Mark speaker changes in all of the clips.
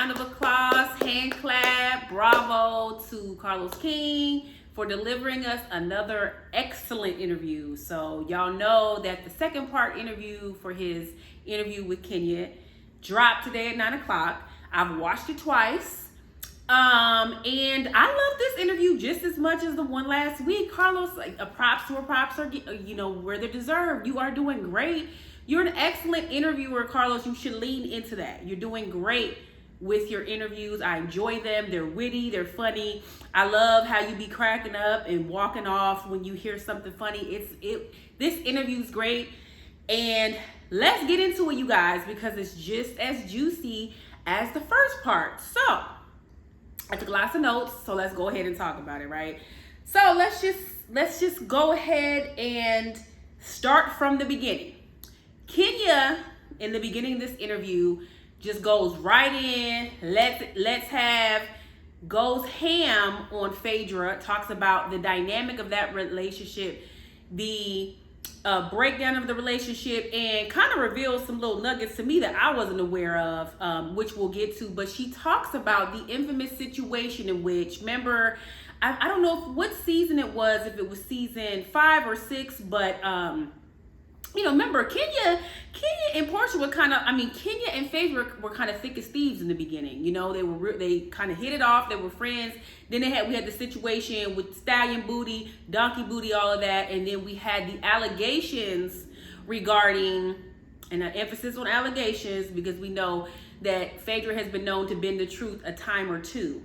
Speaker 1: round of applause, hand clap, bravo to Carlos King for delivering us another excellent interview. So y'all know that the second part interview for his interview with Kenya dropped today at 9 o'clock. I've watched it twice. And I love this interview just as much as the one last week. Carlos, props to where props are, where they're deserved. You are doing great. You're an excellent interviewer, Carlos. You should lean into that. You're doing great with your interviews. I enjoy them. They're witty. They're funny. I love how you be cracking up and walking off when you hear something funny. This interview's great. And let's get into it, you guys, because it's just as juicy as the first part. So I took lots of notes, so let's go ahead and talk about it, right? So let's just go ahead and start from the beginning. Kenya, in the beginning of this interview, just goes right in, goes ham on Phaedra, talks about the dynamic of that relationship, the breakdown of the relationship, and kind of reveals some little nuggets to me that I wasn't aware of, which we'll get to. But she talks about the infamous situation in which, remember, I don't know what season it was, if it was season 5 or 6, but remember Kenya and Porsha were Kenya and Phaedra were kind of thick as thieves in the beginning. They kind of hit it off. They were friends. Then we had the situation with stallion booty, donkey booty, all of that, and then we had the allegations regarding, and an emphasis on allegations because we know that Phaedra has been known to bend the truth a time or two,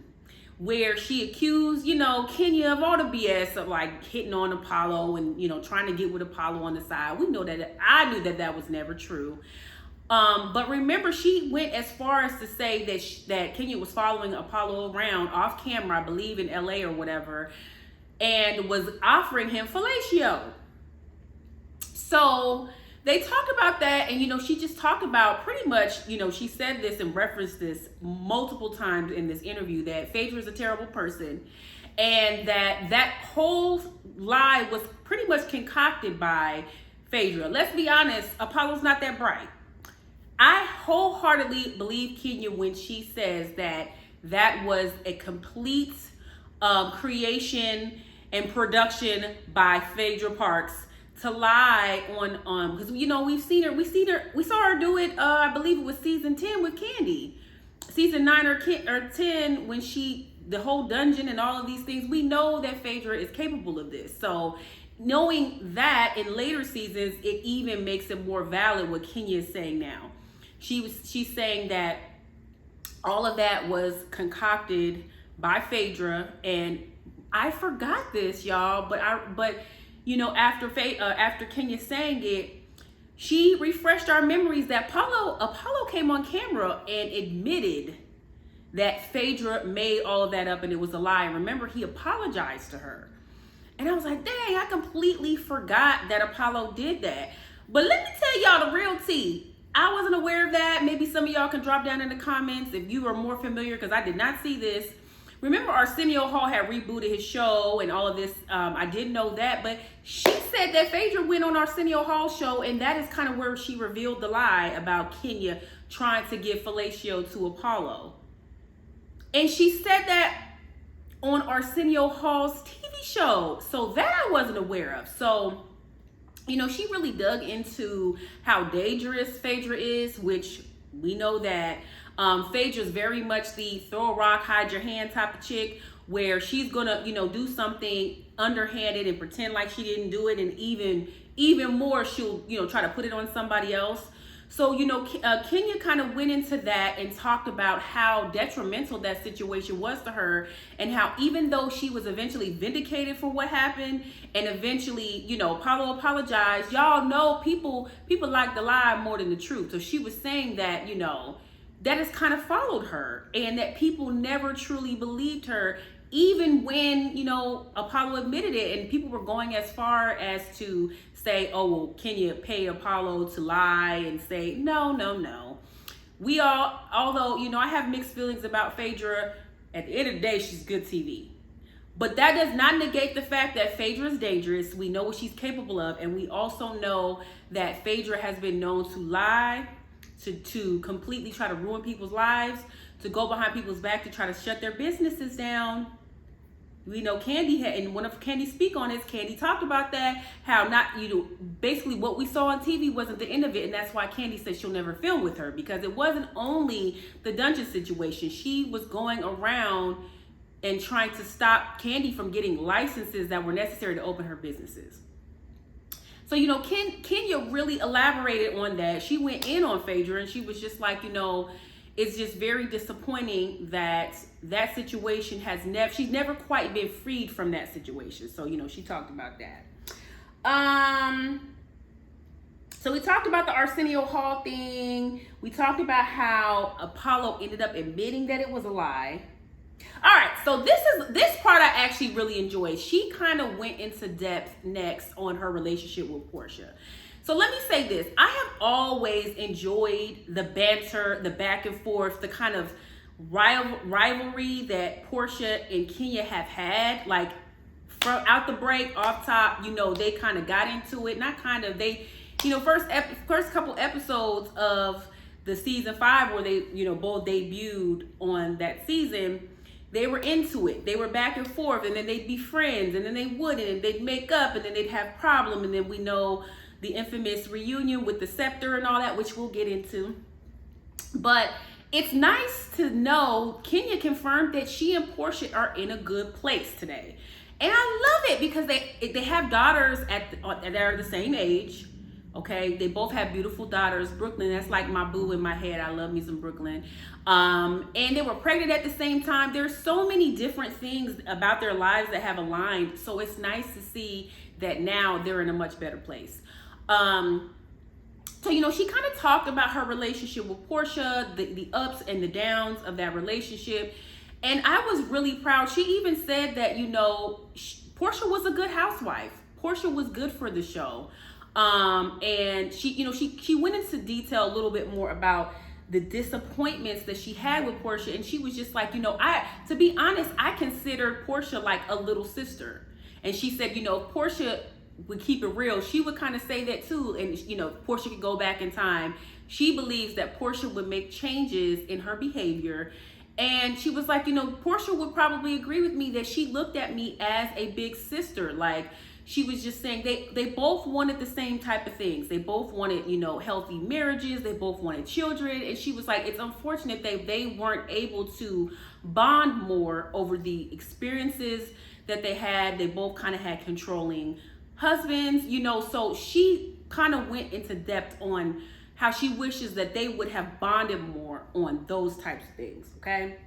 Speaker 1: where she accused, Kenya of all the BS of like hitting on Apollo and, trying to get with Apollo on the side. We know that, I knew that was never true. But remember, she went as far as to say that Kenya was following Apollo around off camera, I believe in LA or whatever, and was offering him fellatio. So they talked about that, and she just talked about pretty much, she said this and referenced this multiple times in this interview, that Phaedra is a terrible person, and that whole lie was pretty much concocted by Phaedra. Let's be honest, Apollo's not that bright. I wholeheartedly believe Kenya when she says that was a complete creation and production by Phaedra Parks to lie on, because we saw her do it. I believe it was season 10 with Candy, season 9 or 10 when the whole dungeon and all of these things. We know that Phaedra is capable of this. So knowing that in later seasons, it even makes it more valid what Kenya is saying now. She's saying that all of that was concocted by Phaedra, and I forgot this, y'all, but after Kenya saying it, she refreshed our memories that Apollo came on camera and admitted that Phaedra made all of that up and it was a lie. And remember, he apologized to her. And I was like, dang, I completely forgot that Apollo did that. But let me tell y'all the real tea. I wasn't aware of that. Maybe some of y'all can drop down in the comments if you are more familiar, because I did not see this. Remember, Arsenio Hall had rebooted his show and all of this. I didn't know that, but she said that Phaedra went on Arsenio Hall's show, and that is kind of where she revealed the lie about Kenya trying to give fellatio to Apollo. And she said that on Arsenio Hall's TV show. So that I wasn't aware of. So, she really dug into how dangerous Phaedra is, which we know that Phaedra's very much the throw a rock, hide your hand type of chick, where she's gonna, do something underhanded and pretend like she didn't do it, and even more, she'll, try to put it on somebody else. So, Kenya kind of went into that and talked about how detrimental that situation was to her, and how even though she was eventually vindicated for what happened, and eventually, Apollo apologized, y'all know people like the lie more than the truth. So she was saying that, that has kind of followed her, and that people never truly believed her, even when, Apollo admitted it, and people were going as far as to say, oh, well, Kenya paid Apollo to lie, and say, no. Although, I have mixed feelings about Phaedra, at the end of the day, she's good TV. But that does not negate the fact that Phaedra is dangerous. We know what she's capable of, and we also know that Phaedra has been known to lie to completely try to ruin people's lives, to go behind people's back to try to shut their businesses down. We know Kandi had, and one of Kandi speak on this, Kandi talked about that, how not, basically what we saw on TV wasn't the end of it, and that's why Kandi said she'll never film with her, because it wasn't only the dungeon situation. She was going around and trying to stop Kandi from getting licenses that were necessary to open her businesses. So, Kenya really elaborated on that. She went in on Phaedra, and she was just like, it's just very disappointing that that situation she's never quite been freed from that situation. So, she talked about that. So we talked about the Arsenio Hall thing. We talked about how Apollo ended up admitting that it was a lie. All right, so this part I actually really enjoyed. She kind of went into depth next on her relationship with Porsha. So let me say this. I have always enjoyed the banter, the back and forth, the kind of rivalry that Porsha and Kenya have had. Like, from out the break, off top, they kind of got into it. Not kind of, they, first couple episodes of the season 5 where they, both debuted on that season, they were into it. They were back and forth, and then they'd be friends, and then they wouldn't, and they'd make up, and then they'd have problems, and then we know the infamous reunion with the scepter and all that, which we'll get into. But it's nice to know Kenya confirmed that she and Porsha are in a good place today. And I love it because they have daughters that are the same age. Okay, they both have beautiful daughters. Brooklyn, that's like my boo in my head. I love me some Brooklyn. And they were pregnant at the same time. There's so many different things about their lives that have aligned. So it's nice to see that now they're in a much better place. So, she kind of talked about her relationship with Porsha, the ups and the downs of that relationship. And I was really proud. She even said that, Porsha was a good housewife. Porsha was good for the show. And she went into detail a little bit more about the disappointments that she had with Porsha. And she was just like, to be honest, I considered Porsha like a little sister. And she said, Porsha would keep it real. She would kind of say that too. And, Porsha could go back in time. She believes that Porsha would make changes in her behavior. And she was like, Porsha would probably agree with me that she looked at me as a big sister. Like, she was just saying they both wanted the same type of things. They both wanted, healthy marriages. They both wanted children. And she was like, it's unfortunate they weren't able to bond more over the experiences that they had. They both kind of had controlling husbands, so she kind of went into depth on how she wishes that they would have bonded more on those types of things, okay?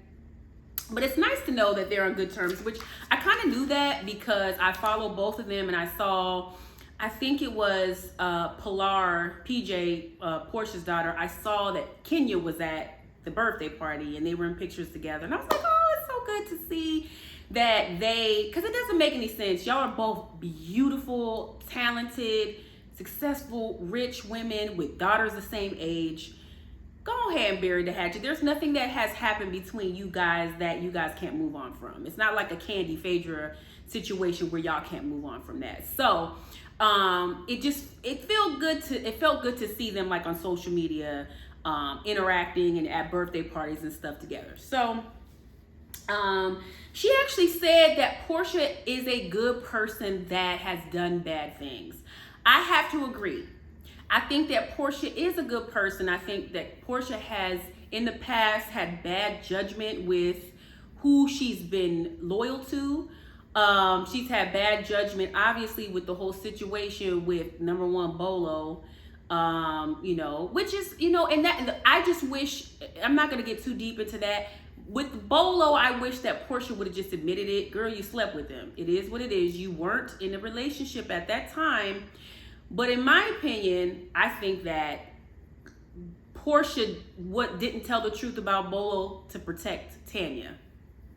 Speaker 1: But it's nice to know that they're on good terms, which I kind of knew that because I follow both of them, and I saw, I think it was Pilar, PJ, Portia's daughter. I saw that Kenya was at the birthday party, and they were in pictures together, and I was like, oh, it's so good to see that because it doesn't make any sense. Y'all are both beautiful, talented, successful, rich women with daughters the same age. Go ahead and bury the hatchet. There's nothing that has happened between you guys that you guys can't move on from. It's not like a Kandi Phaedra situation where y'all can't move on from that. So it felt good to see them like on social media, interacting and at birthday parties and stuff together. So she actually said that Porsha is a good person that has done bad things. I have to agree. I think that Porsha is a good person. I think that Porsha has in the past had bad judgment with who she's been loyal to. She's had bad judgment, obviously, with the whole situation with number one Bolo, which is, and that I just wish, I'm not going to get too deep into that. With Bolo, I wish that Porsha would have just admitted it. Girl, you slept with him. It is what it is. You weren't in a relationship at that time. But in my opinion, I think that Porsha didn't tell the truth about Bolo to protect Tanya.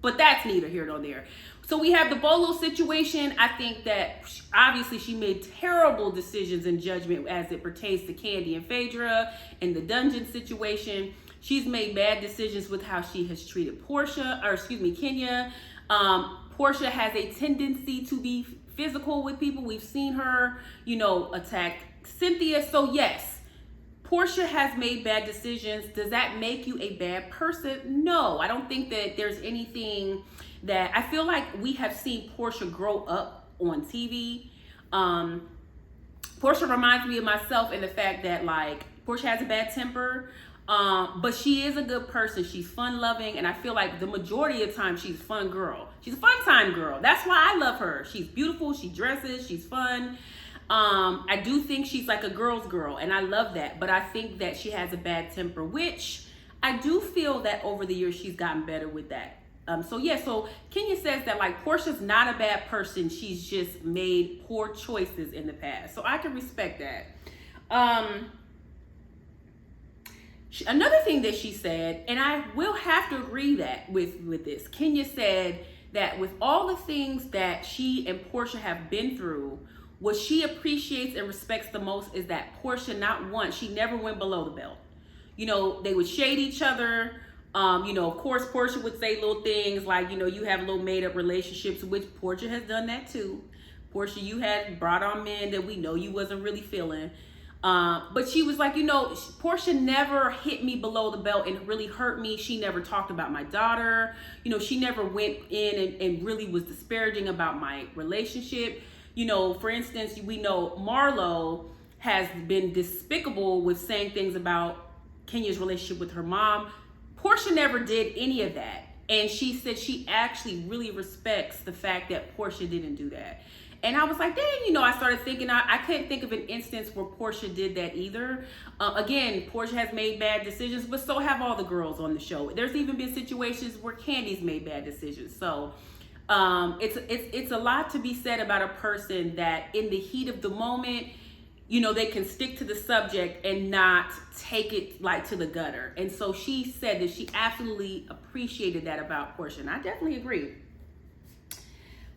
Speaker 1: But that's neither here nor there. So we have the Bolo situation. I think that obviously she made terrible decisions in judgment as it pertains to Kandi and Phaedra and the dungeon situation. She's made bad decisions with how she has treated Kenya. Porsha has a tendency to be physical with people. We've seen her, attack Cynthia. So yes, Porsha has made bad decisions. Does that make you a bad person? No, I don't think that there's anything that, I feel like we have seen Porsha grow up on TV. Porsha reminds me of myself in the fact that, like, Porsha has a bad temper, but she is a good person. She's fun loving, and I feel like the majority of the time she's a fun girl. She's a fun time girl. That's why I love her. She's beautiful, she dresses, she's fun. I do think she's like a girl's girl, and I love that, but I think that she has a bad temper, which I do feel that over the years she's gotten better with that. So Kenya says that, like, Porsha's not a bad person. She's just made poor choices in the past. So I can respect that. Another thing that she said, and I will have to agree that with this, Kenya said that with all the things that she and Porsha have been through, what she appreciates and respects the most is that Porsha, not once, she never went below the belt. You know, they would shade each other. Of course, Porsha would say little things like, you have little made up relationships, which Porsha has done that too. Porsha, you had brought on men that we know you wasn't really feeling. But she was like, Porsha never hit me below the belt and really hurt me. She never talked about my daughter. She never went in and really was disparaging about my relationship. For instance, we know Marlo has been despicable with saying things about Kenya's relationship with her mom. Porsha never did any of that. And she said she actually really respects the fact that Porsha didn't do that. And I was like, dang, I started thinking, I couldn't think of an instance where Porsha did that either. Again, Porsha has made bad decisions, but so have all the girls on the show. There's even been situations where Candy's made bad decisions. So it's a lot to be said about a person that in the heat of the moment, they can stick to the subject and not take it like to the gutter. And so she said that she absolutely appreciated that about Porsha, and I definitely agree.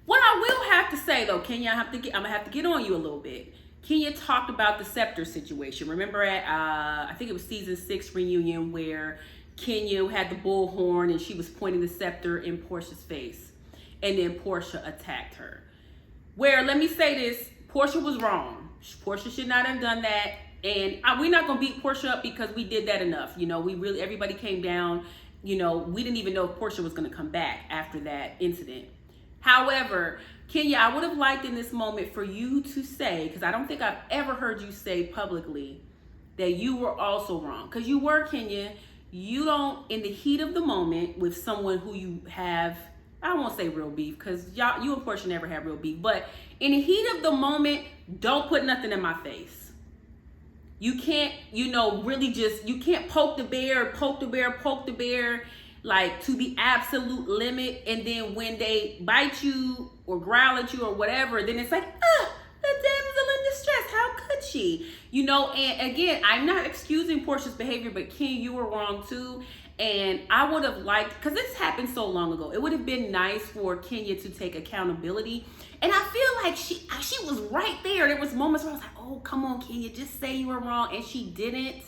Speaker 1: What I will have to say though, Kenya, I'm gonna have to get on you a little bit. Kenya talked about the scepter situation. Remember at I think it was season 6 reunion where Kenya had the bullhorn and she was pointing the scepter in Porsha's face, and then Porsha attacked her. Where, let me say this, Porsha was wrong. Porsha should not have done that, and we're not gonna beat Porsha up because we did that enough. Everybody came down. We didn't even know if Porsha was gonna come back after that incident. However, Kenya, I would have liked in this moment for you to say, because I don't think I've ever heard you say publicly that you were also wrong. Because you were, Kenya. You don't, in the heat of the moment with someone who you have, I won't say real beef, because you and Porsha never had real beef, but in the heat of the moment, don't put nothing in my face. You can't, really just, you can't poke the bear, like to the absolute limit, and then when they bite you or growl at you or whatever, then it's like, the damsel in distress, how could she? And again, I'm not excusing Porsha's behavior, but Ken, you were wrong too. And I would have liked, because this happened so long ago, it would have been nice for Kenya to take accountability. And I feel like she was right there. There was moments where I was like, oh, come on, Kenya, just say you were wrong. And she didn't.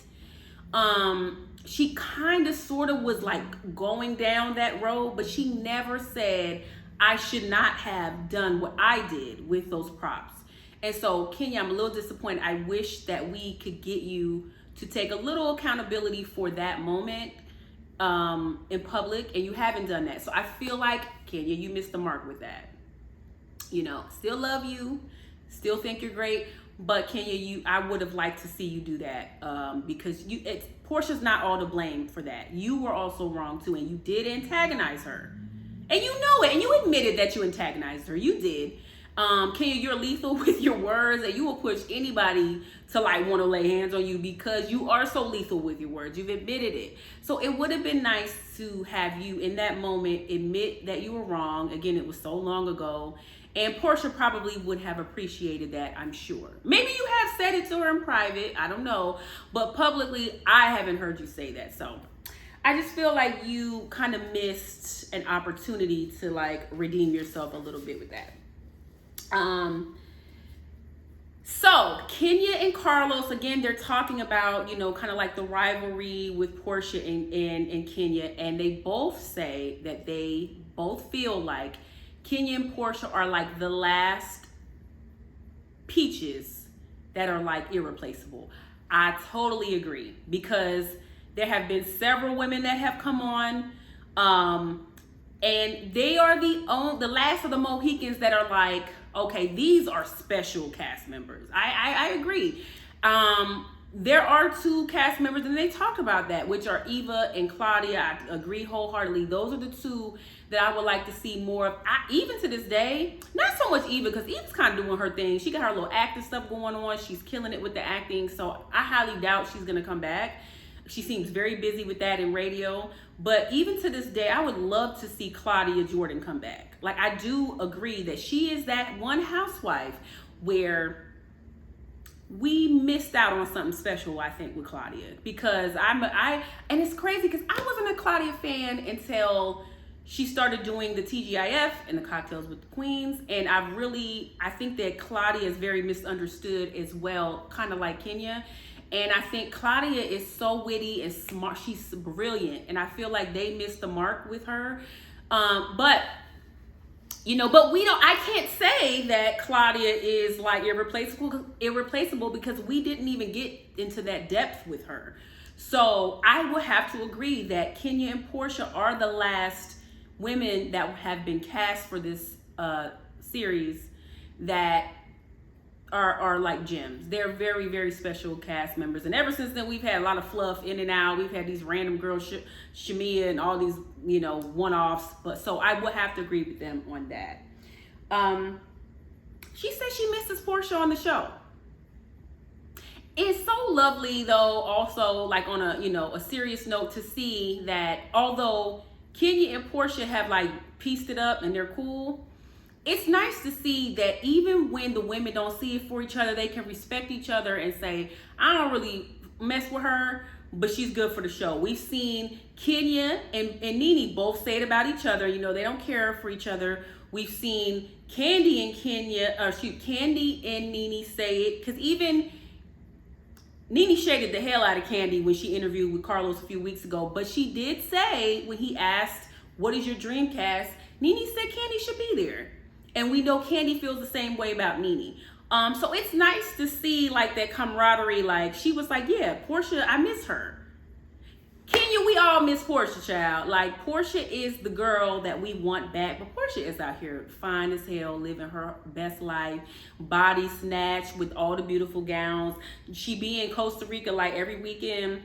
Speaker 1: She kind of sort of was like going down that road, but she never said, I should not have done what I did with those props. And so, Kenya, I'm a little disappointed. I wish that we could get you to take a little accountability for that moment in public, and you haven't done that. So I feel like, Kenya, you missed the mark with that. Still love you, still think you're great, but Kenya, I would have liked to see you do that because Porsha's not all to blame for that. You were also wrong too, and you did antagonize her, and you know it, and you admitted that you antagonized her. You did. Kenya, you're lethal with your words, and you will push anybody to want to lay hands on you because you are so lethal with your words. You've admitted it. So it would have been nice to have you in that moment admit that you were wrong. Again, it was so long ago, and Porsha probably would have appreciated that, I'm sure. Maybe you have said it to her in private, I don't know, but publicly, I haven't heard you say that. So I just feel like you kind of missed an opportunity to redeem yourself a little bit with that. So Kenya and Carlos, again, they're talking about, kind of like the rivalry with Porsha and Kenya, and they both say that they both feel like Kenya and Porsha are like the last peaches that are irreplaceable. I totally agree, because there have been several women that have come on, and they are the last of the Mohicans that are like, okay, these are special cast members. I agree. There are two cast members, and they talk about that, which are Eva and Claudia. I agree wholeheartedly. Those are the two that I would like to see more of. Even to this day, not so much Eva, because Eva's kind of doing her thing. She got her little acting stuff going on. She's killing it with the acting, so I highly doubt she's going to come back. She seems very busy with that in radio. But even to this day, I would love to see Claudia Jordan come back. Like, I do agree that she is that one housewife where we missed out on something special, I think, with Claudia. Because and it's crazy because I wasn't a Claudia fan until she started doing the TGIF and the Cocktails with the Queens. And I think that Claudia is very misunderstood as well, kind of like Kenya. And I think Claudia is so witty and smart. She's brilliant. And I feel like they missed the mark with her. But I can't say that Claudia is like irreplaceable because we didn't even get into that depth with her. So I would have to agree that Kenya and Porsha are the last women that have been cast for this series that are like gems. They're very, very special cast members. And ever since then, we've had a lot of fluff in and out. We've had these random girls, Shamia, and all these, one-offs. But so I would have to agree with them on that. She said she misses Porsha on the show. It's so lovely, though, also, like on a serious note, to see that although Kenya and Porsha have like pieced it up and they're cool, it's nice to see that even when the women don't see it for each other, they can respect each other and say, I don't really mess with her, but she's good for the show. We've seen Kenya and Nene both say it about each other. They don't care for each other. We've seen Candy and Nene say it, because even Nene shaded the hell out of Candy when she interviewed with Carlos a few weeks ago. But she did say, when he asked, what is your dream cast? Nene said Candy should be there. And we know Candy feels the same way about Nene. So it's nice to see like that camaraderie. Like, she was like, yeah, Porsha, I miss her. Kenya, we all miss Porsha, child. Like, Porsha is the girl that we want back. But Porsha is out here fine as hell, living her best life. Body snatched with all the beautiful gowns. She be in Costa Rica like every weekend.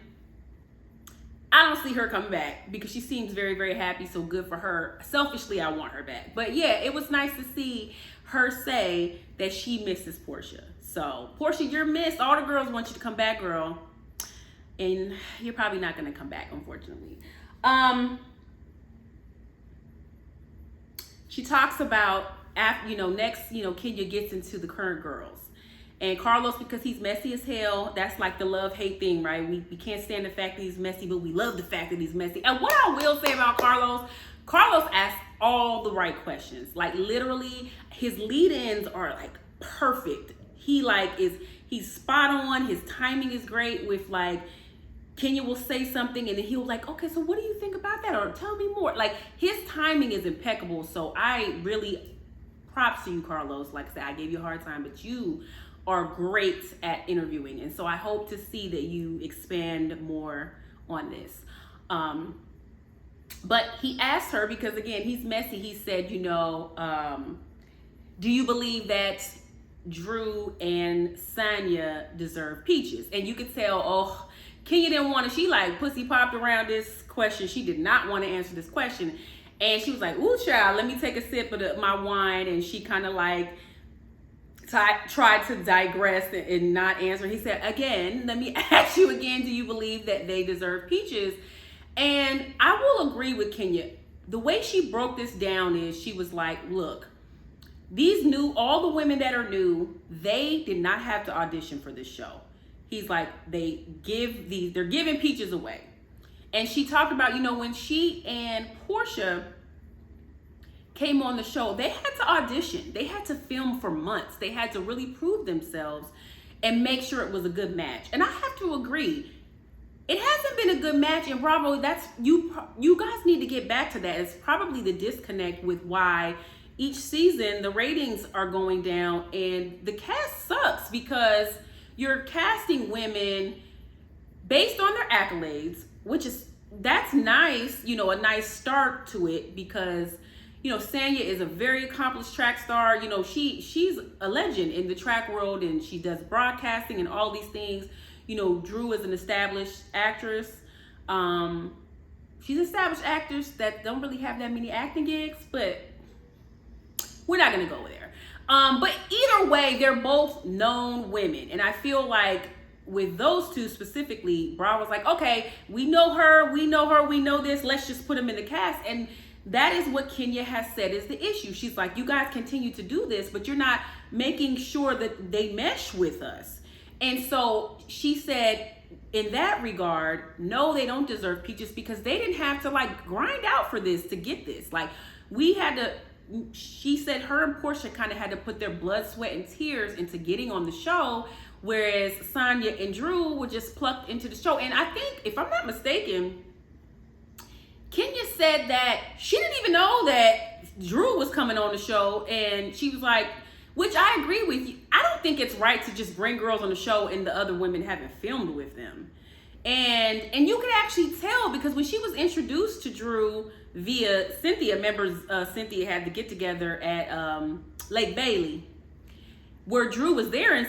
Speaker 1: I don't see her coming back because she seems very, very happy. So good for her. Selfishly, I want her back. But yeah, it was nice to see her say that she misses Porsha. So Porsha, you're missed. All the girls want you to come back, girl. And you're probably not going to come back, unfortunately. She talks about, after, next, Kenya gets into the current girls. And Carlos, because he's messy as hell, that's like the love-hate thing, right? We can't stand the fact that he's messy, but we love the fact that he's messy. And what I will say about Carlos asks all the right questions. Like, literally, his lead-ins are like perfect. He's spot on. His timing is great with like, Kenya will say something and then he'll like, okay, so what do you think about that? Or tell me more. Like, his timing is impeccable. So I really props to you, Carlos. Like I said, I gave you a hard time, but you are great at interviewing. And so I hope to see that you expand more on this. But he asked her, because again, he's messy. He said, do you believe that Drew and Sanya deserve peaches? And you could tell, Kenya didn't want to, she like pussy popped around this question. She did not want to answer this question. And she was like, ooh, child, let me take a sip of my wine. And she kind of like tried to digress and not answer. He said, again, let me ask you again, do you believe that they deserve peaches? And I will agree with Kenya. The way she broke this down is she was like, look, all the women that are new, they did not have to audition for this show. He's like, they're giving peaches away. And she talked about, when she and Porsha came on the show, they had to audition. They had to film for months. They had to really prove themselves and make sure it was a good match. And I have to agree, it hasn't been a good match. And Bravo, that's you guys need to get back to that. It's probably the disconnect with why each season the ratings are going down and the cast sucks, because you're casting women based on their accolades, that's nice, you know, a nice start to it, because you know, Sanya is a very accomplished track star. You know, she's a legend in the track world, and she does broadcasting and all these things. You know, Drew is an established actress. She's an established actress that don't really have that many acting gigs, but we're not gonna go there. But either way, they're both known women, and I feel like with those two specifically, Bravo's like, okay, we know her, we know this. Let's just put them in the cast. And that is what Kenya has said is the issue. She's like, you guys continue to do this, but you're not making sure that they mesh with us. And so she said, in that regard, no, they don't deserve peaches, because they didn't have to like grind out for this to get this. Like, we had to, she said her and Porsha kind of had to put their blood, sweat, and tears into getting on the show, whereas Sanya and Drew were just plucked into the show. And I think, if I'm not mistaken, Kenya said that she didn't even know that Drew was coming on the show, and she was like, which I agree with you. I don't think it's right to just bring girls on the show and the other women haven't filmed with them. And you could actually tell, because when she was introduced to Drew via Cynthia, members Cynthia had to get together at Lake Bailey, where Drew was there, and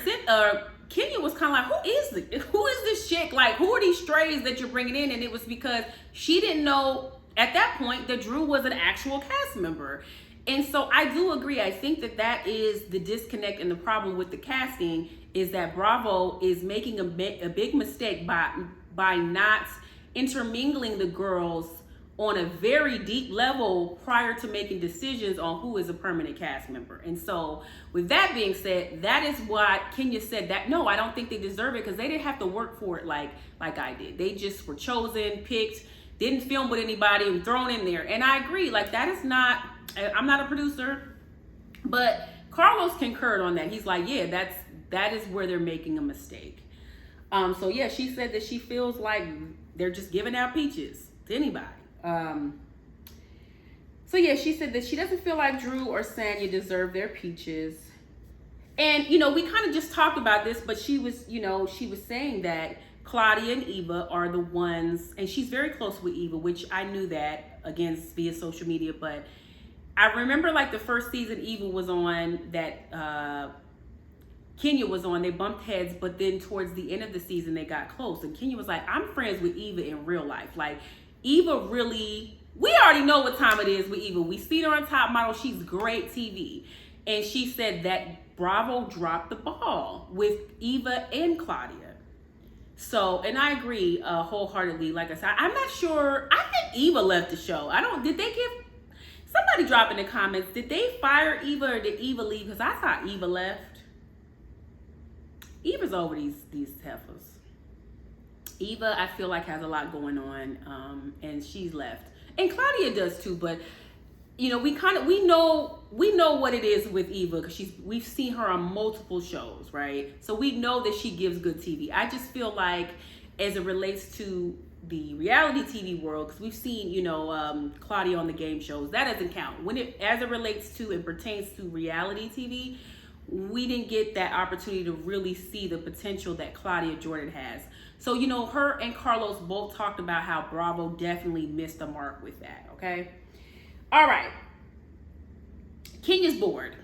Speaker 1: Kenya was kind of like, who is this chick? Like, who are these strays that you're bringing in? And it was because she didn't know at that point that Drew was an actual cast member. And so I do agree. I think that is the disconnect, and the problem with the casting is that Bravo is making a big mistake by not intermingling the girls on a very deep level prior to making decisions on who is a permanent cast member. And so with that being said, that is why Kenya said that, no, I don't think they deserve it, because they didn't have to work for it like I did. They just were chosen, picked, didn't film with anybody, and thrown in there. And I agree, like, that is not, I'm not a producer, but Carlos concurred on that. He's like, yeah, that is where they're making a mistake. So yeah, she said that she feels like they're just giving out peaches to anybody. So yeah, she said that she doesn't feel like Drew or Sanya deserve their peaches. And, you know, we kind of just talked about this, but she was saying that Claudia and Eva are the ones, and she's very close with Eva, which I knew that, again, via social media, but I remember like the first season Eva was on, that Kenya was on, they bumped heads, but then towards the end of the season, they got close. And Kenya was like, I'm friends with Eva in real life. Like, Eva really, we already know what time it is with Eva. We see her on Top Model. She's great TV. And she said that Bravo dropped the ball with Eva and Claudia. So, and I agree wholeheartedly. Like I said, I'm not sure. I think Eva left the show. Somebody drop in the comments, did they fire Eva or did Eva leave? Because I thought Eva left. Eva's over these heifers. Eva, I feel like, has a lot going on, and she's left. And Claudia does too, but you know, we know what it is with Eva, because we've seen her on multiple shows, right? So we know that she gives good TV. I just feel like, as it relates to the reality TV world, because we've seen, you know, Claudia on the game shows, that doesn't count. As it relates to and pertains to reality TV, we didn't get that opportunity to really see the potential that Claudia Jordan has. So, you know, her and Carlos both talked about how Bravo definitely missed the mark with that, okay? All right. Kenya's bored,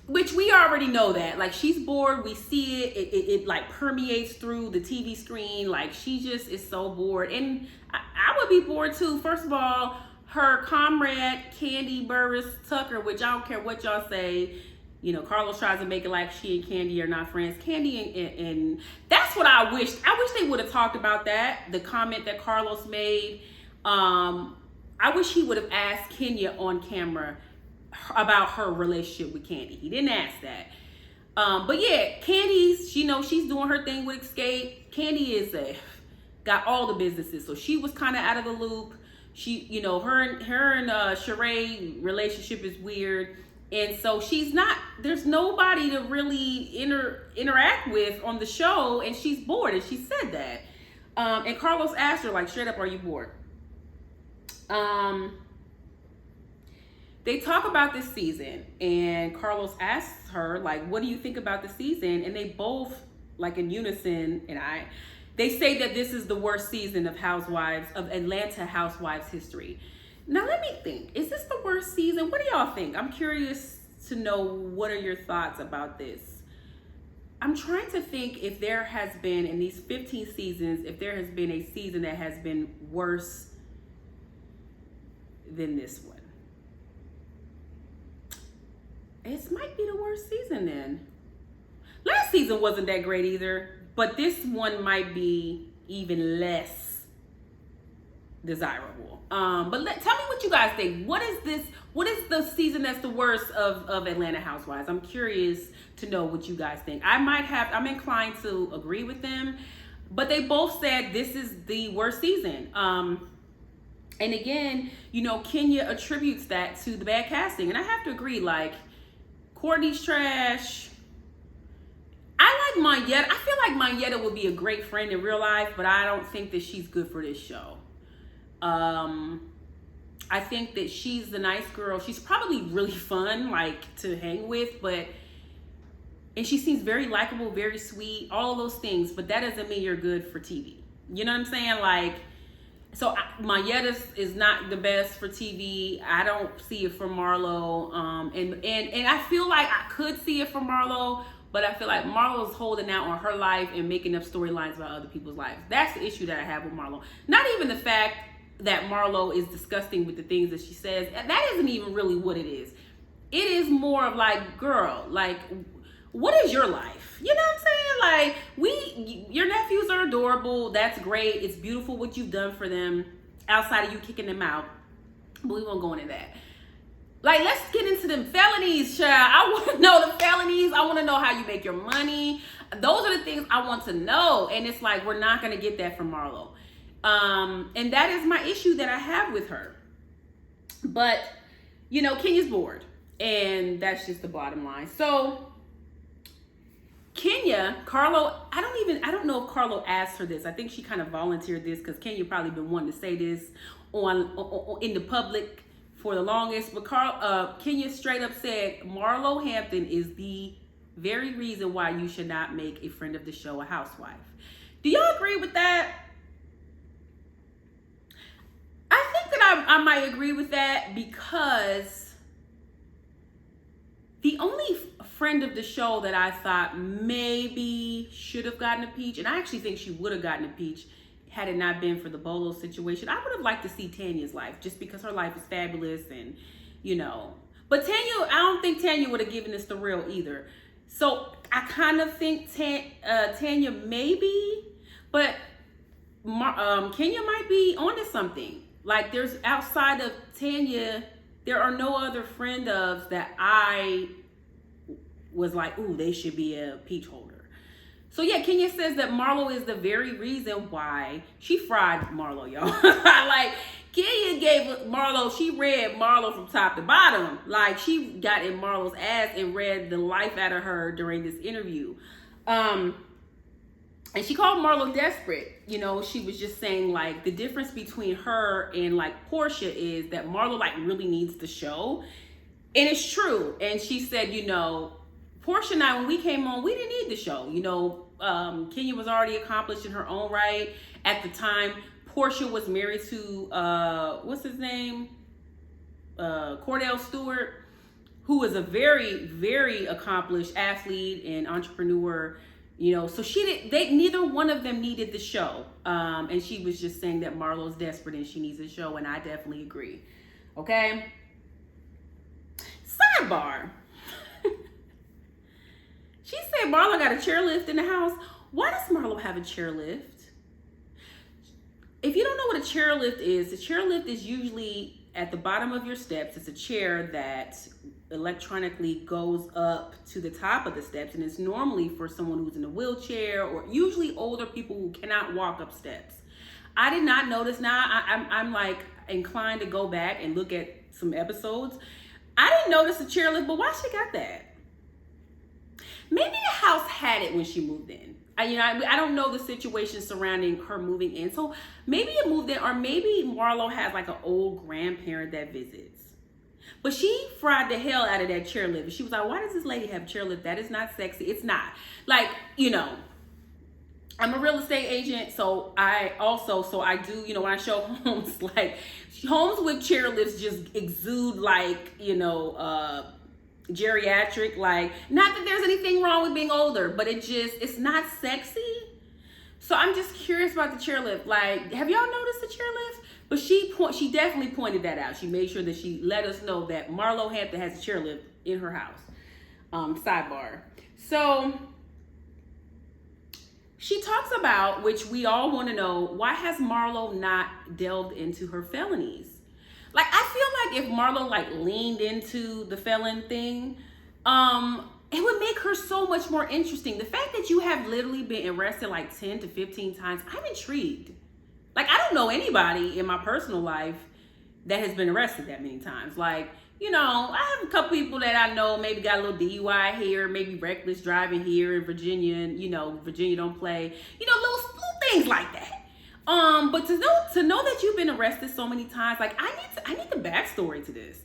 Speaker 1: which we already know that. Like, she's bored. We see it. It like permeates through the TV screen. Like, she just is so bored. And I would be bored too. First of all, her comrade, Candy Burris Tucker, which I don't care what y'all say, you know, Carlos tries to make it like she and Candy are not friends. Candy and that's what I wish. I wish they would have talked about that. The comment that Carlos made. I wish he would have asked Kenya on camera about her relationship with Candy. He didn't ask that. But yeah, Candy's, you know, she's doing her thing with Escape. Candy is got all the businesses, so she was kind of out of the loop. She, you know, her and Sheree relationship is weird. And so she's not, there's nobody to really interact with on the show, and she's bored, and she said that. And Carlos asked her, like, straight up, are you bored? They talk about this season, and Carlos asks her, like, what do you think about the season? And they both like in unison, and they say that this is the worst season of Atlanta Housewives history. Now let me think. Is this the worst season? What do y'all think? I'm curious to know, what are your thoughts about this? I'm trying to think if there has been, in these 15 seasons, if there has been a season that has been worse than this one. It might be the worst season then. Last season wasn't that great either, but this one might be even less desirable. But tell me what you guys think. What is the season that's the worst of Atlanta Housewives? I'm curious to know what you guys think. I'm inclined to agree with them, but they both said this is the worst season. And again, Kenya attributes that to the bad casting. And I have to agree, like, Courtney's trash. I like Monyetta. I feel like Monyetta would be a great friend in real life, but I don't think that she's good for this show. I think that she's the nice girl. She's probably really fun, like, to hang with, and she seems very likable, very sweet, all of those things, but that doesn't mean you're good for TV. You know what I'm saying? Like, so Monyetta is not the best for TV. I don't see it for Marlo. And I feel like I could see it for Marlo, but I feel like Marlo's holding out on her life and making up storylines about other people's lives. That's the issue that I have with Marlo. Not even the fact that Marlo is disgusting with the things that she says. That isn't even really what it is. It is more of like, girl, like, what is your life? You know what I'm saying? Like, your nephews are adorable. That's great. It's beautiful what you've done for them outside of you kicking them out. But we won't go into that. Like, let's get into them felonies, child. I want to know the felonies. I want to know how you make your money. Those are the things I want to know. And it's like, we're not going to get that from Marlo. And that is my issue that I have with her. But, Kenya's bored. And that's just the bottom line. So, Kenya, Carlo, I don't know if Carlo asked her this. I think she kind of volunteered this because Kenya probably been wanting to say this on in the public for the longest. But Kenya straight up said Marlo Hampton is the very reason why you should not make a friend of the show a housewife. Do y'all agree with that? I think that I might agree with that because the only friend of the show that I thought maybe should have gotten a peach, and I actually think she would have gotten a peach had it not been for the Bolo situation. I would have liked to see Tanya's life just because her life is fabulous and, But Tanya, I don't think Tanya would have given us the real either. So I kind of think Tanya maybe, but Kenya might be onto something. Like, there's outside of Tanya, there are no other friend ofs that I was like, ooh, they should be a peach holder. So yeah, Kenya says that Marlo is the very reason why she fried Marlo, y'all. Like, Kenya gave Marlo, she read Marlo from top to bottom. Like, she got in Marlo's ass and read the life out of her during this interview. And she called Marlo desperate. She was just saying, like, the difference between her and, like, Porsha is that Marlo, like, really needs the show. And it's true. And she said, Porsha and I, when we came on, we didn't need the show. Kenya was already accomplished in her own right. At the time, Porsha was married to, what's his name? Cordell Stewart, who is a very, very accomplished athlete and entrepreneur. So neither one of them needed the show. And she was just saying that Marlo's desperate and she needs a show. And I definitely agree. Okay. Sidebar. She said Marlo got a chairlift in the house. Why does Marlo have a chairlift? If you don't know what a chairlift is, the chairlift is usually at the bottom of your steps. It's a chair that electronically goes up to the top of the steps, and it's normally for someone who's in a wheelchair or usually older people who cannot walk up steps. I did not notice. Now I'm like inclined to go back and look at some episodes. I didn't notice the chairlift, but why she got that? Maybe the house had it when she moved in. I don't know the situation surrounding her moving in. So maybe it moved in, or maybe Marlo has like an old grandparent that visits. But she fried the hell out of that chairlift. She was like, why does this lady have a chairlift? That is not sexy. It's not. Like, I'm a real estate agent, so I do, you know, when I show homes, like homes with chair lifts just exude like, you know, geriatric, like, not that there's anything wrong with being older, but it's not sexy. So I'm just curious about the chairlift. Like, have y'all noticed the chairlift? But she definitely pointed that out. She made sure that she let us know that Marlo Hampton has a chairlift in her house. Sidebar. So she talks about, which we all want to know, why has Marlo not delved into her felonies? Like, I feel like if Marlo like leaned into the felon thing, it would make her so much more interesting. The fact that you have literally been arrested like 10 to 15 times, I'm intrigued. Like, I don't know anybody in my personal life that has been arrested that many times. Like, you know, I have a couple people that I know maybe got a little DUI here, maybe reckless driving here in Virginia, and you know, Virginia don't play, you know, little things like that. But to know that you've been arrested so many times, like I need the backstory to this.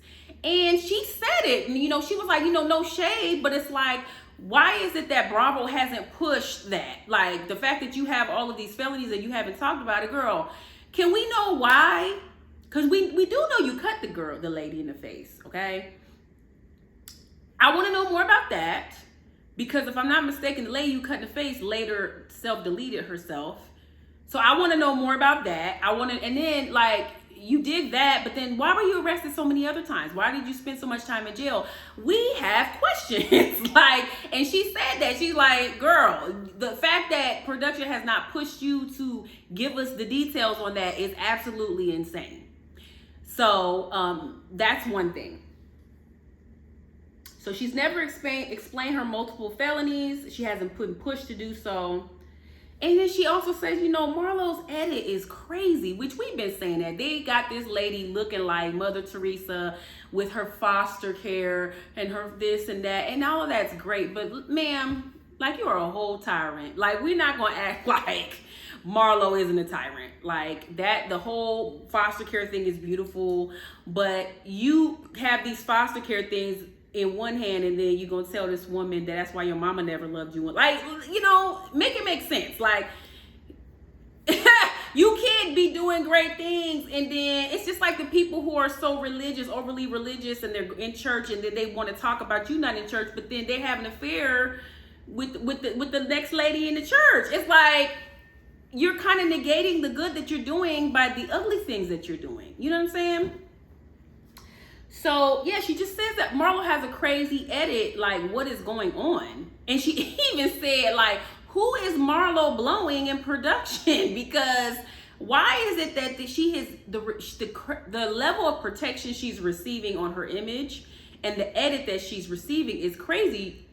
Speaker 1: And she said it, and you know, she was like, you know, no shade, but it's like, why is it that Bravo hasn't pushed that? Like, the fact that you have all of these felonies and you haven't talked about it, girl, can we know why? Because we do know you cut the lady in the face, okay? I want to know more about that, because if I'm not mistaken, the lady you cut in the face later self-deleted herself. So I want to know more about that. And then like, you did that, but then why were you arrested so many other times? Why did you spend so much time in jail? We have questions. Like, and she said that, she's like, girl, the fact that production has not pushed you to give us the details on that is absolutely insane. So that's one thing. So she's never explained her multiple felonies. She hasn't been pushed to do so. And then she also says, you know, Marlo's edit is crazy, which we've been saying that. They got this lady looking like Mother Teresa with her foster care and her this and that. And all of that's great. But ma'am, like, you are a whole tyrant. Like, we're not going to act like Marlo isn't a tyrant. Like, that, the whole foster care thing is beautiful. But you have these foster care things in one hand, and then you're gonna tell this woman that that's why your mama never loved you. Like, you know, make it make sense. Like, you can't be doing great things, and then it's just like the people who are so religious, overly religious, and they're in church, and then they want to talk about you not in church, but then they have an affair with the next lady in the church. It's like, you're kind of negating the good that you're doing by the ugly things that you're doing. You know what I'm saying? So, yeah, she just says that Marlo has a crazy edit, like, what is going on? And she even said, like, who is Marlo blowing in production? Because why is it that she has the level of protection she's receiving on her image and the edit that she's receiving is crazy?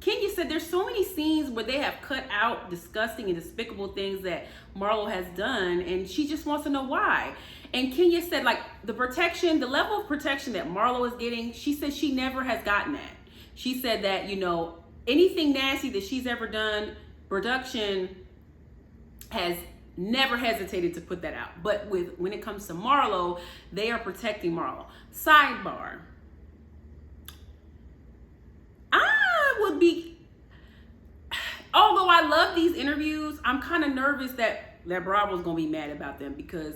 Speaker 1: Kenya said there's so many scenes where they have cut out disgusting and despicable things that Marlo has done, and she just wants to know why. And Kenya said, like, the level of protection that Marlo is getting, she said she never has gotten that. She said that, you know, anything nasty that she's ever done, production has never hesitated to put that out. But when it comes to Marlo, they are protecting Marlo. Sidebar. Although I love these interviews, I'm kind of nervous that Bravo's gonna be mad about them, because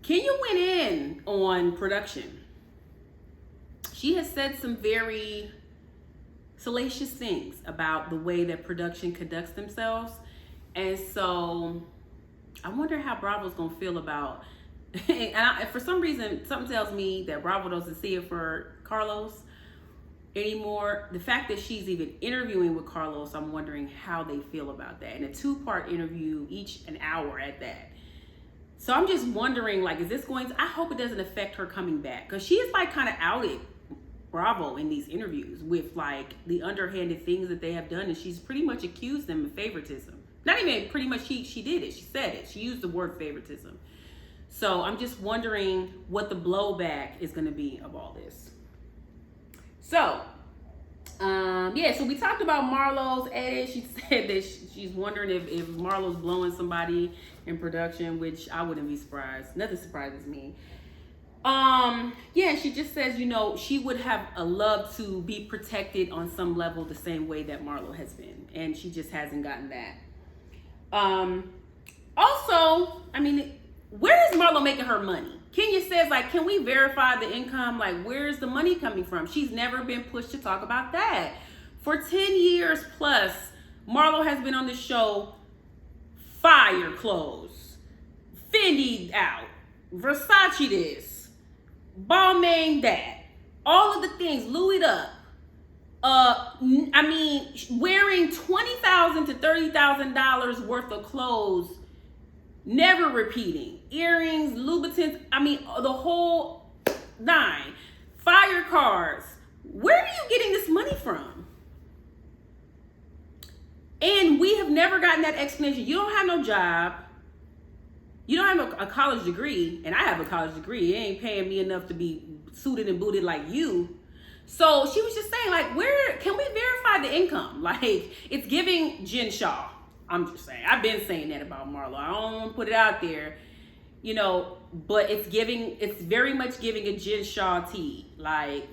Speaker 1: Kenya went in on production. She has said some very salacious things about the way that production conducts themselves. And so I wonder how Bravo's gonna feel about, and for some reason, something tells me that Bravo doesn't see it for Carlos anymore. The fact that she's even interviewing with Carlos, I'm wondering how they feel about that. And a 2-part interview, each an hour at that. So I'm just wondering, like, is this going to, I hope it doesn't affect her coming back, because she is like kind of outed Bravo in these interviews with like the underhanded things that they have done, and she's pretty much accused them of favoritism. Not even pretty much, she did it. She said it. She used the word favoritism. So I'm just wondering what the blowback is going to be of all this. So, yeah, so we talked about Marlo's edit. She said that she's wondering if Marlo's blowing somebody in production, which I wouldn't be surprised. Nothing surprises me. Yeah, she just says, you know, she would have loved to be protected on some level the same way that Marlo has been, and she just hasn't gotten that. Also, I mean, where is Marlo making her money? Kenya says, like, can we verify the income? Like, where's the money coming from? She's never been pushed to talk about that. For 10 years plus, Marlo has been on the show. Fire clothes, Fendi out, Versace this, Balmain that, all of the things, Louis up. I mean, wearing $20,000 to $30,000 worth of clothes, never repeating. Earrings, Louboutins, I mean, the whole nine. Fire cars. Where are you getting this money from? And we have never gotten that explanation. You don't have no job. You don't have a college degree. And I have a college degree. It ain't paying me enough to be suited and booted like you. So she was just saying, like, where can we verify the income? Like, it's giving Jen Shaw. I'm just saying. I've been saying that about Marlo. I don't want to put it out there, you know, but it's very much giving a Jen Shaw tea. Like,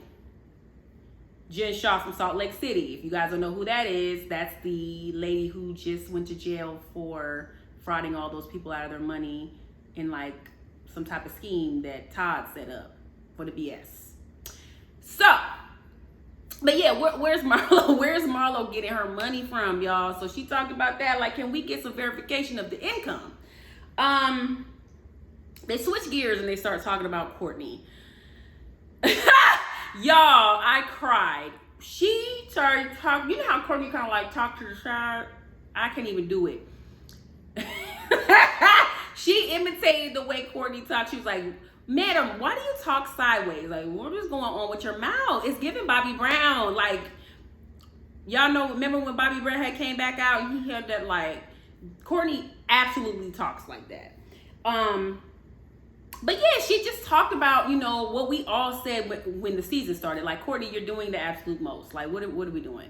Speaker 1: Jen Shaw from Salt Lake City. If you guys don't know who that is, that's the lady who just went to jail for frauding all those people out of their money in, like, some type of scheme that Todd set up for the BS. So, but yeah, where's Marlo? Where's Marlo getting her money from, y'all? So she talked about that. Like, can we get some verification of the income? They switch gears and they start talking about Courtney. Y'all, I cried. She started talking. You know how Courtney kind of like talk to the side? I can't even do it. She imitated the way Courtney talked. She was like, "Madam, why do you talk sideways? Like, what is going on with your mouth? It's giving Bobby Brown." Like, y'all know, remember when Bobby Brown had came back out and he had that, like, Courtney absolutely talks like that. But yeah, she just talked about, you know, what we all said when the season started. Like, Courtney, you're doing the absolute most. Like, what are we doing?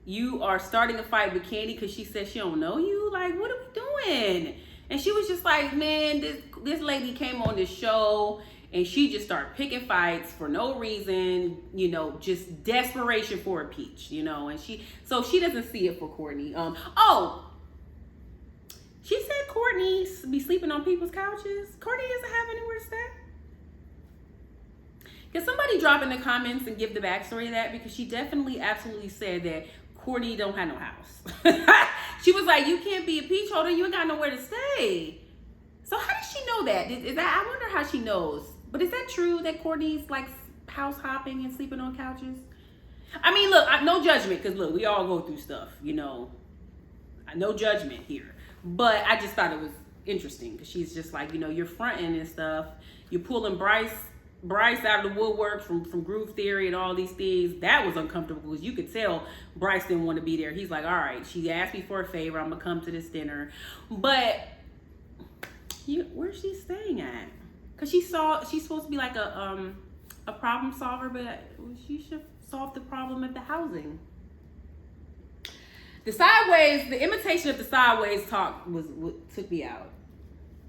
Speaker 1: You are starting a fight with Candy because she said she don't know you. Like, what are we doing? And she was just like, man, this lady came on this show and she just started picking fights for no reason, you know, just desperation for a peach, you know. And she doesn't see it for Courtney. She said Courtney be sleeping on people's couches. Courtney doesn't have anywhere to stay. Can somebody drop in the comments and give the backstory of that? Because she definitely absolutely said that Courtney don't have no house. She was like, you can't be a peach holder. You ain't got nowhere to stay. So how does she know that? I wonder how she knows. But is that true that Courtney's like house hopping and sleeping on couches? I mean, look, no judgment. Because look, we all go through stuff, you know. No judgment here. But I just thought it was interesting because she's just like, you know, you're fronting and stuff. You're pulling Bryce out of the woodwork from Groove Theory and all these things. That was uncomfortable because you could tell Bryce didn't want to be there. He's like, all right, she asked me for a favor. I'm going to come to this dinner. But where's she staying at? Because she's supposed to be like a problem solver, but she should solve the problem of the housing. The imitation of the sideways talk took me out.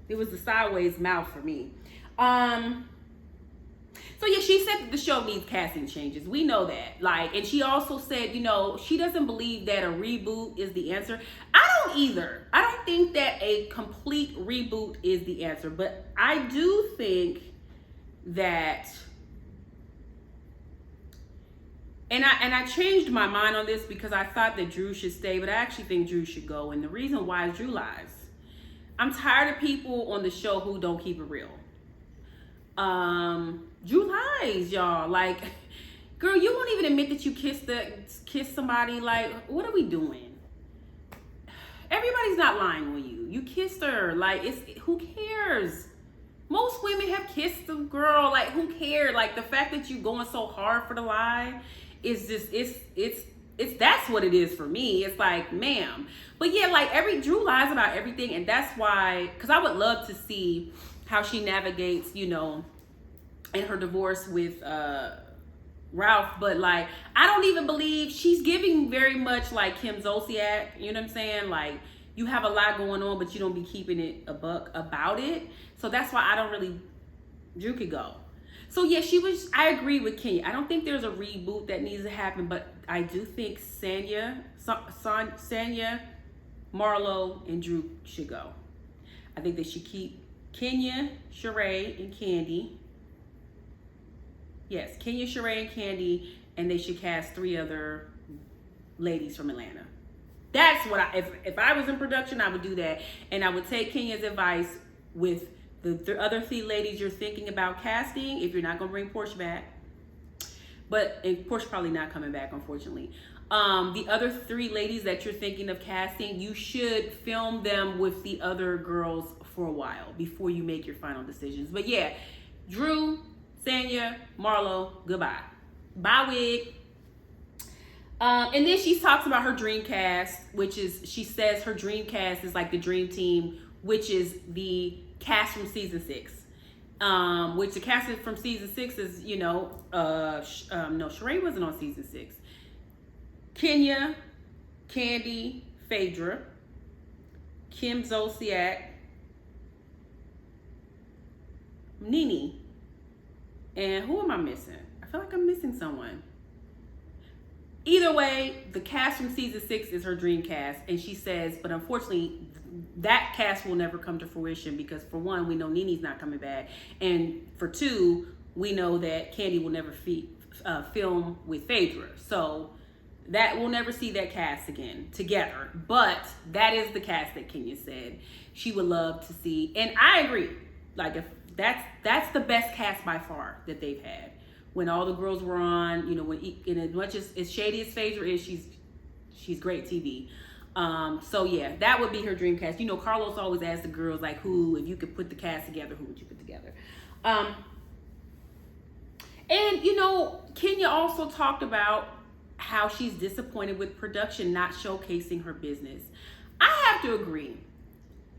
Speaker 1: It was the sideways mouth for me. So yeah, she said that the show needs casting changes. We know that. Like, and she also said, you know, she doesn't believe that a reboot is the answer. I don't either. I don't think that a complete reboot is the answer, but I do think that, and I changed my mind on this because I thought that Drew should stay, but I actually think Drew should go. And the reason why is Drew lies. I'm tired of people on the show who don't keep it real. Drew lies, y'all. Like, girl, you won't even admit that you kissed somebody. Like, what are we doing? Everybody's not lying on you. You kissed her. Like, who cares? Most women have kissed a girl. Like, who cares? Like, the fact that you're going so hard for the lie is just, it's that's what it is for me. It's like, ma'am. But yeah, like, Drew lies about everything, and that's why, because I would love to see how she navigates, you know, in her divorce with Ralph. But like, I don't even believe she's giving very much like Kim Zolciak. You know what I'm saying? Like, you have a lot going on, but you don't be keeping it a buck about it. So that's why I don't really, Drew could go. So yeah, I agree with Kenya. I don't think there's a reboot that needs to happen, but I do think Sanya Marlo and Drew should go. I think they should keep Kenya, Sheree, and Candy. Yes, Kenya, Sheree, and Candy, and they should cast 3 other ladies from Atlanta. That's what if I was in production, I would do that. And I would take Kenya's advice with the other 3 ladies you're thinking about casting, if you're not going to bring Porsha back. But and Porsha probably not coming back, unfortunately. The other 3 ladies that you're thinking of casting, you should film them with the other girls for a while before you make your final decisions. But yeah, Drew, Sanya, Marlo, goodbye. Bye, wig. And then she talks about her dream cast, which is, she says her dream cast is like the dream team, which is the cast from season 6. Which the cast from season 6 is, you know, no, Sheree wasn't on season 6. Kenya, Candy, Phaedra, Kim Zolciak, Nene, and who am I missing? I feel like I'm missing someone. Either way, the cast from season 6 is her dream cast, and she says, but unfortunately, that cast will never come to fruition because, for one, we know Nene's not coming back, and for 2, we know that Candy will never film with Phaedra. So that we'll never see that cast again together. But that is the cast that Kenya said she would love to see, and I agree. Like, if that's the best cast by far that they've had. When all the girls were on, you know, and as much as shady as Phaedra is, she's great TV. So yeah, that would be her dream cast. You know, Carlos always asks the girls, like, who, if you could put the cast together, who would you put together? And you know, Kenya also talked about how she's disappointed with production not showcasing her business. I have to agree.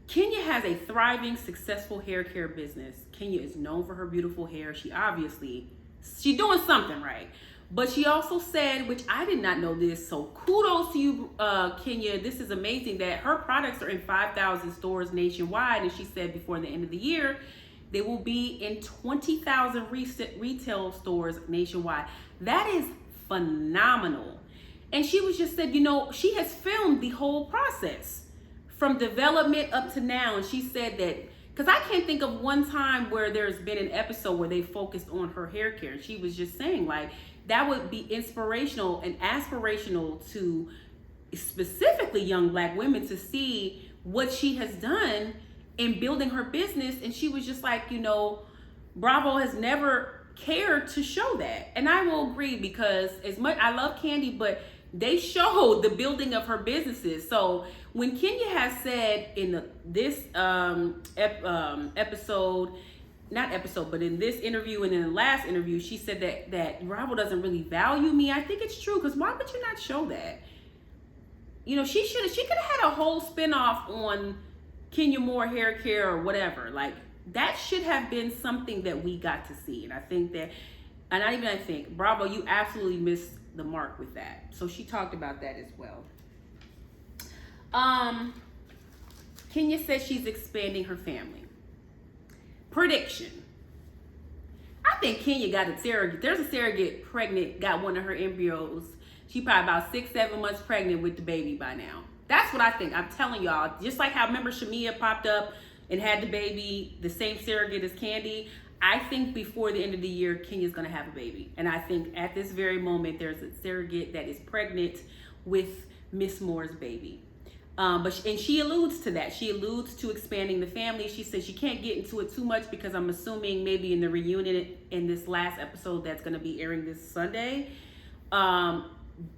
Speaker 1: Kenya has a thriving, successful hair care business. Kenya is known for her beautiful hair. She's doing something right. But she also said, which I did not know this, so kudos to you, Kenya. This is amazing that her products are in 5,000 stores nationwide. And she said before the end of the year, they will be in 20,000 retail stores nationwide. That is phenomenal. And she was just said, you know, she has filmed the whole process from development up to now. And she said that, because I can't think of one time where there's been an episode where they focused on her hair care. And she was just saying, like, that would be inspirational and aspirational to specifically young Black women to see what she has done in building her business. And she was just like, you know, Bravo has never cared to show that. And I will agree, because as much I love Candy, but they showed the building of her businesses. So when Kenya has said in this episode, not episode, but in this interview and in the last interview, she said that Bravo doesn't really value me. I think it's true, because why would you not show that? You know, she could have had a whole spinoff on Kenya Moore hair care or whatever. Like, that should have been something that we got to see. And I think that, and not even I think, Bravo, you absolutely missed the mark with that. So she talked about that as well. Kenya says she's expanding her family. Prediction. I think Kenya got a surrogate. There's a surrogate pregnant, got one of her embryos. She probably about 6-7 months pregnant with the baby by now. That's what I think. I'm telling y'all. Just like how, remember, Shamia popped up and had the baby, the same surrogate as Candy. I think before the end of the year, Kenya's gonna have a baby. And I think at this very moment, there's a surrogate that is pregnant with Miss Moore's baby. And she alludes to that. She alludes to expanding the family. She says she can't get into it too much because I'm assuming maybe in the reunion in this last episode that's gonna be airing this Sunday,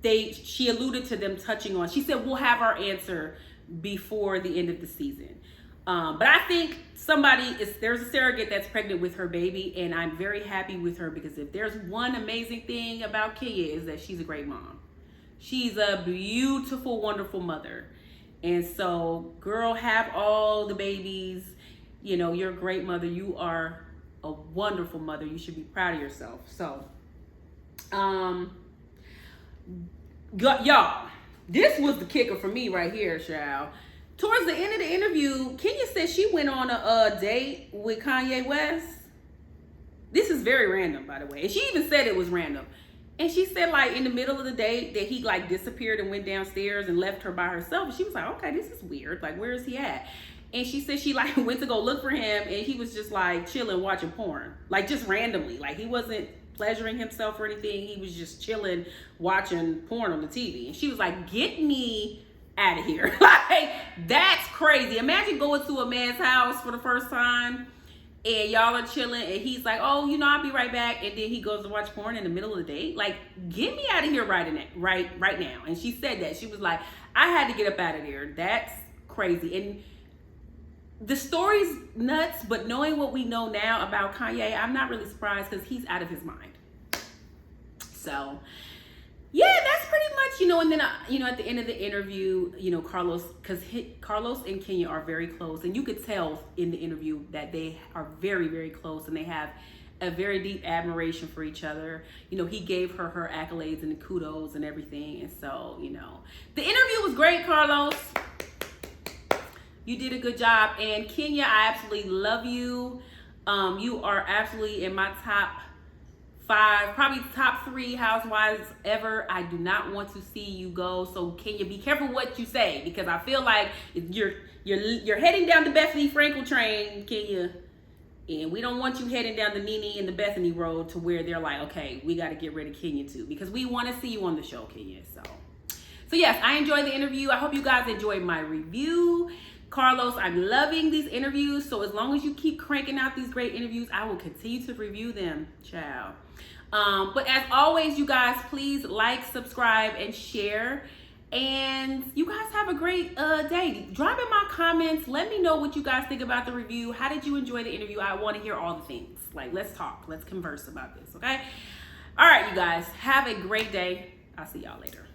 Speaker 1: she alluded to them touching on, she said, we'll have our answer before the end of the season. But I think there's a surrogate that's pregnant with her baby, and I'm very happy with her, because if there's one amazing thing about Kenya is that she's a great mom. She's a beautiful, wonderful mother. And so, girl, have all the babies. You know, you're a great mother. You are a wonderful mother. You should be proud of yourself. So, y'all, this was the kicker for me right here, child. Towards the end of the interview, Kenya said she went on a date with Kanye West. This is very random, by the way. And she even said it was random. And she said, like, in the middle of the day that he, like, disappeared and went downstairs and left her by herself. And she was like, okay, this is weird. Like, where is he at? And she said she, like, went to go look for him, and he was just, like, chilling, watching porn. Like, just randomly. Like, he wasn't pleasuring himself or anything. He was just chilling, watching porn on the TV. And she was like, get me out of here. Like, that's crazy. Imagine going to a man's house for the first time, and y'all are chilling, and he's like, oh, you know, I'll be right back. And then he goes to watch porn in the middle of the day. Like, get me out of here right now. And she said that. She was like, I had to get up out of there. That's crazy. And the story's nuts, but knowing what we know now about Kanye, I'm not really surprised because he's out of his mind. So, yeah, that's pretty much, you know, and then, you know, at the end of the interview, you know, Carlos and Kenya are very close, and you could tell in the interview that they are very, very close, and they have a very deep admiration for each other. You know, he gave her her accolades and the kudos and everything, and so, you know, the interview was great, Carlos. You did a good job, and Kenya, I absolutely love you. You are absolutely in my top 5, probably top 3 housewives ever. I do not want to see you go. So Kenya, be careful what you say, because I feel like you're heading down the Bethany Frankel train, Kenya, and we don't want you heading down the Nene and the Bethany road to where they're like, okay, we got to get rid of Kenya too, because we want to see you on the show, Kenya. So yes, I enjoyed the interview. I hope you guys enjoyed my review. Carlos, I'm loving these interviews. So as long as you keep cranking out these great interviews, I will continue to review them, child. But as always, you guys, please like, subscribe, and share. And you guys have a great day. Drop in my comments. Let me know what you guys think about the review. How did you enjoy the interview? I want to hear all the things. Like, let's talk. Let's converse about this, okay? All right, you guys. Have a great day. I'll see y'all later.